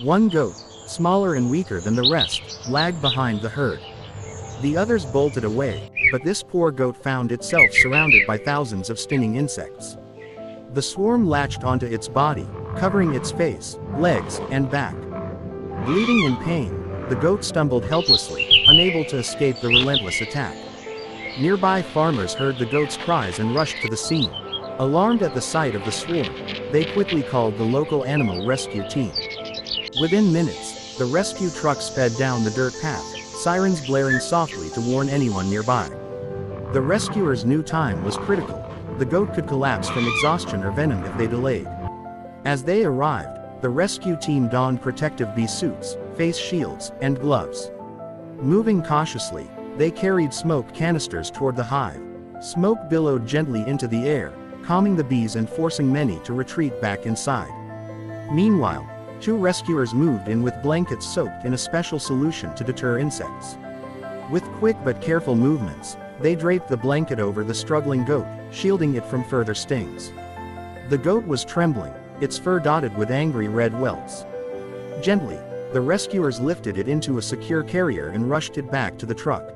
One goat, smaller and weaker than the rest, lagged behind the herd. The others bolted away, but this poor goat found itself surrounded by thousands of stinging insects. The swarm latched onto its body, covering its face, legs, and back. Bleeding in pain, the goat stumbled helplessly, unable to escape the relentless attack. Nearby farmers heard the goat's cries and rushed to the scene. Alarmed at the sight of the swarm, they quickly called the local animal rescue team. Within minutes, the rescue truck sped down the dirt path, sirens blaring softly to warn anyone nearby. The rescuers knew time was critical. The goat could collapse from exhaustion or venom if they delayed. As they arrived, the rescue team donned protective bee suits, face shields, and gloves. Moving cautiously, they carried smoke canisters toward the hive. Smoke billowed gently into the air, calming the bees and forcing many to retreat back inside. Meanwhile, two rescuers moved in with blankets soaked in a special solution to deter insects. With quick but careful movements, they draped the blanket over the struggling goat, shielding it from further stings. The goat was trembling, its fur dotted with angry red welts. Gently, the rescuers lifted it into a secure carrier and rushed it back to the truck.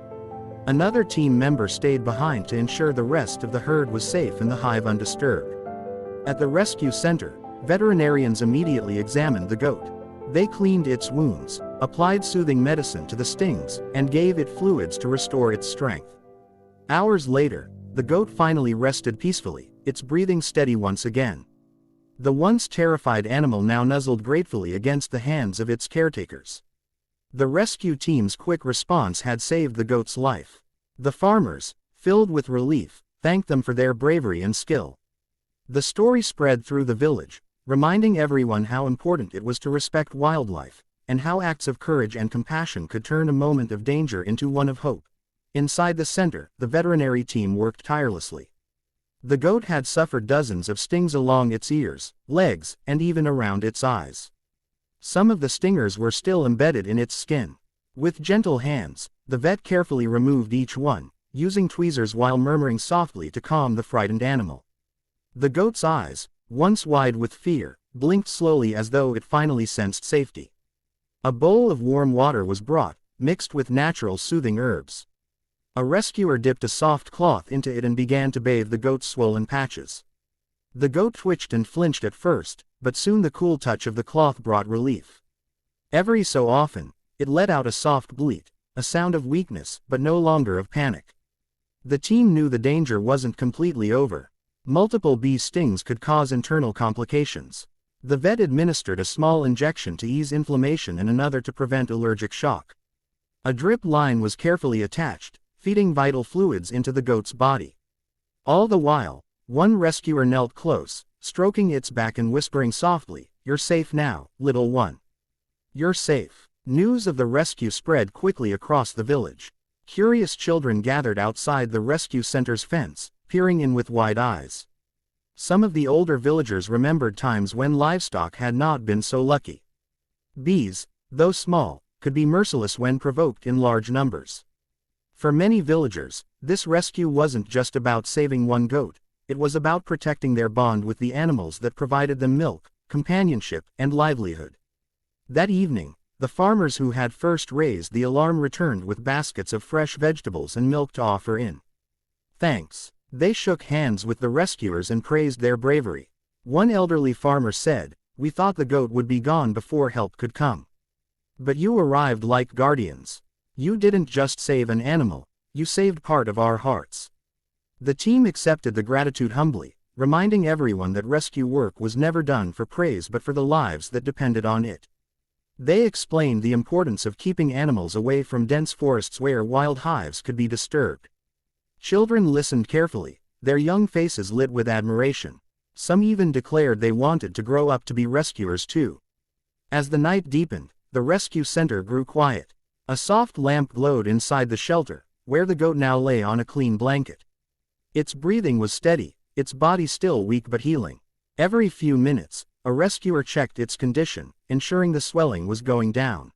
Another team member stayed behind to ensure the rest of the herd was safe and the hive undisturbed. At the rescue center, veterinarians immediately examined the goat. They cleaned its wounds, applied soothing medicine to the stings, and gave it fluids to restore its strength. Hours later, the goat finally rested peacefully, its breathing steady once again. The once terrified animal now nuzzled gratefully against the hands of its caretakers. The rescue team's quick response had saved the goat's life. The farmers, filled with relief, thanked them for their bravery and skill. The story spread through the village, reminding everyone how important it was to respect wildlife, and how acts of courage and compassion could turn a moment of danger into one of hope. Inside the center, the veterinary team worked tirelessly. The goat had suffered dozens of stings along its ears, legs, and even around its eyes. Some of the stingers were still embedded in its skin. With gentle hands, the vet carefully removed each one, using tweezers while murmuring softly to calm the frightened animal. The goat's eyes, once wide with fear, blinked slowly as though it finally sensed safety. A bowl of warm water was brought, mixed with natural soothing herbs. A rescuer dipped a soft cloth into it and began to bathe the goat's swollen patches. The goat twitched and flinched at first, but soon the cool touch of the cloth brought relief. Every so often, it let out a soft bleat, a sound of weakness but no longer of panic. The team knew the danger wasn't completely over. Multiple bee stings could cause internal complications. The vet administered a small injection to ease inflammation and another to prevent allergic shock. A drip line was carefully attached, feeding vital fluids into the goat's body. All the while, one rescuer knelt close, stroking its back and whispering softly, "You're safe now, little one. You're safe." News of the rescue spread quickly across the village. Curious children gathered outside the rescue center's fence, peering in with wide eyes. Some of the older villagers remembered times when livestock had not been so lucky. Bees, though small, could be merciless when provoked in large numbers. For many villagers, this rescue wasn't just about saving one goat, it was about protecting their bond with the animals that provided them milk, companionship, and livelihood. That evening, the farmers who had first raised the alarm returned with baskets of fresh vegetables and milk to offer in thanks. They shook hands with the rescuers and praised their bravery. One elderly farmer said, "We thought the goat would be gone before help could come. But you arrived like guardians. You didn't just save an animal, you saved part of our hearts." The team accepted the gratitude humbly, reminding everyone that rescue work was never done for praise but for the lives that depended on it. They explained the importance of keeping animals away from dense forests where wild hives could be disturbed. Children listened carefully, their young faces lit with admiration. Some even declared they wanted to grow up to be rescuers too. As the night deepened, the rescue center grew quiet. A soft lamp glowed inside the shelter, where the goat now lay on a clean blanket. Its breathing was steady, its body still weak but healing. Every few minutes, a rescuer checked its condition, ensuring the swelling was going down.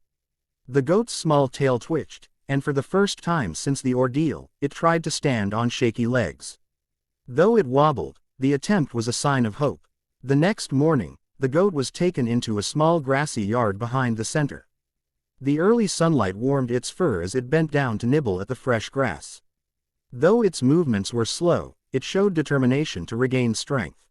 The goat's small tail twitched, and for the first time since the ordeal, it tried to stand on shaky legs. Though it wobbled, the attempt was a sign of hope. The next morning, the goat was taken into a small grassy yard behind the center. The early sunlight warmed its fur as it bent down to nibble at the fresh grass. Though its movements were slow, it showed determination to regain strength.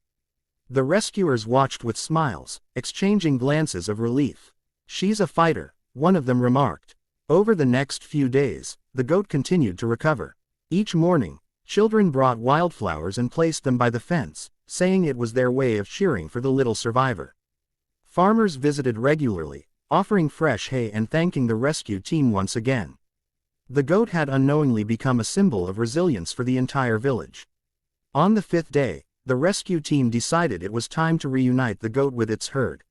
The rescuers watched with smiles, exchanging glances of relief. "She's a fighter," one of them remarked. Over the next few days, the goat continued to recover. Each morning, children brought wildflowers and placed them by the fence, saying it was their way of cheering for the little survivor. Farmers visited regularly, offering fresh hay and thanking the rescue team once again. The goat had unknowingly become a symbol of resilience for the entire village. On the 5th day, the rescue team decided it was time to reunite the goat with its herd.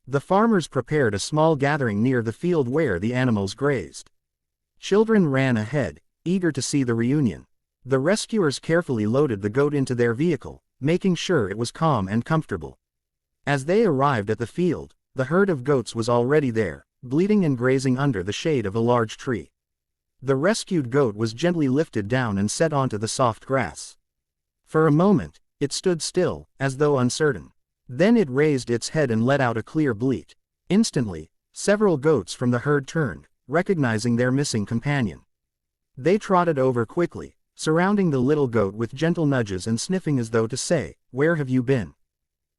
The farmers prepared a small gathering near the field where the animals grazed. Children ran ahead, eager to see the reunion. The rescuers carefully loaded the goat into their vehicle, making sure it was calm and comfortable. As they arrived at the field, the herd of goats was already there, bleating and grazing under the shade of a large tree. The rescued goat was gently lifted down and set onto the soft grass. For a moment, it stood still, as though uncertain. Then it raised its head and let out a clear bleat. Instantly, several goats from the herd turned, recognizing their missing companion. They trotted over quickly, surrounding the little goat with gentle nudges and sniffing as though to say, "Where have you been?"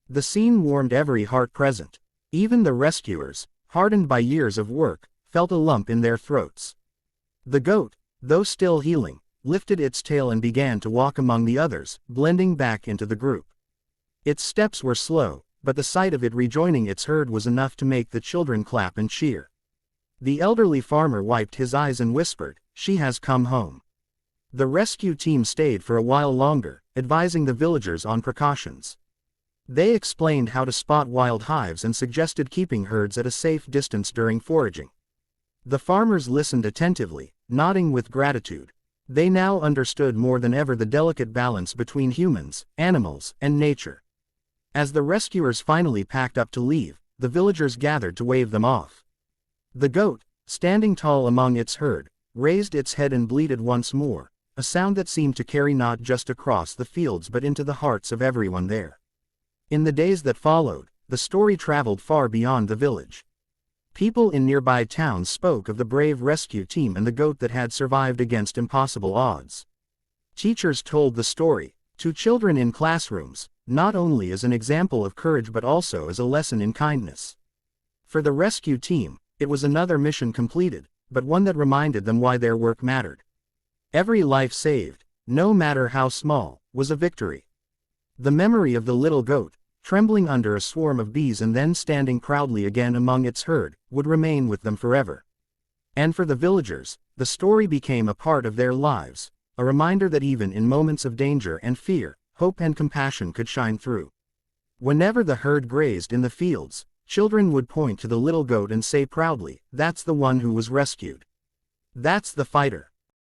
The scene warmed every heart present. Even the rescuers, hardened by years of work, felt a lump in their throats. The goat, though still healing, lifted its tail and began to walk among the others, blending back into the group. Its steps were slow, but the sight of it rejoining its herd was enough to make the children clap and cheer. The elderly farmer wiped his eyes and whispered, "She has come home." The rescue team stayed for a while longer, advising the villagers on precautions. They explained how to spot wild hives and suggested keeping herds at a safe distance during foraging. The farmers listened attentively, nodding with gratitude. They now understood more than ever the delicate balance between humans, animals, and nature. As the rescuers finally packed up to leave, the villagers gathered to wave them off. The goat, standing tall among its herd, raised its head and bleated once more, a sound that seemed to carry not just across the fields but into the hearts of everyone there. In the days that followed, the story traveled far beyond the village. People in nearby towns spoke of the brave rescue team and the goat that had survived against impossible odds. Teachers told the story to children in classrooms, not only as an example of courage but also as a lesson in kindness. For the rescue team, it was another mission completed, but one that reminded them why their work mattered. Every life saved, no matter how small, was a victory. The memory of the little goat, trembling under a swarm of bees and then standing proudly again among its herd, would remain with them forever. And for the villagers, the story became a part of their lives, a reminder that even in moments of danger and fear, hope and compassion could shine through. Whenever the herd grazed in the fields, children would point to the little goat and say proudly, "That's the one who was rescued. That's the fighter."